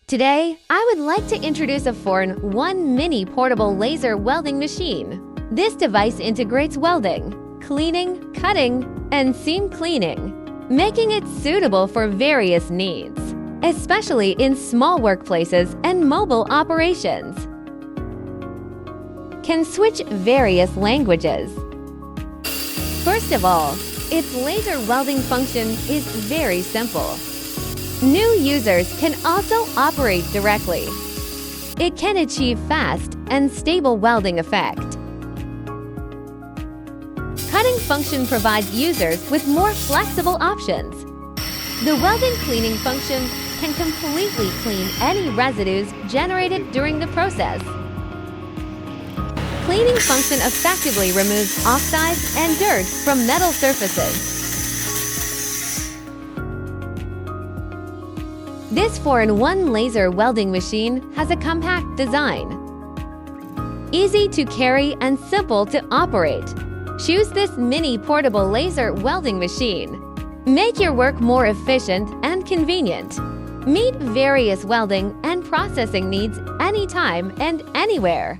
Today, I would like to introduce a 4-in-1 mini portable laser welding machine. This device integrates welding, cleaning, cutting, and seam cleaning, making it suitable for various needs, especially in small workplaces and mobile operations. Can switch various languages. First of all, its laser welding function is very simple. New users can also operate directly. It can achieve fast and stable welding effect. Cutting function provides users with more flexible options. The welding cleaning function can completely clean any residues generated during the process. Cleaning function effectively removes oxides and dirt from metal surfaces. This 4-in-1 laser welding machine has a compact design. Easy to carry and simple to operate. Choose this mini portable laser welding machine. Make your work more efficient and convenient. Meet various welding and processing needs anytime and anywhere.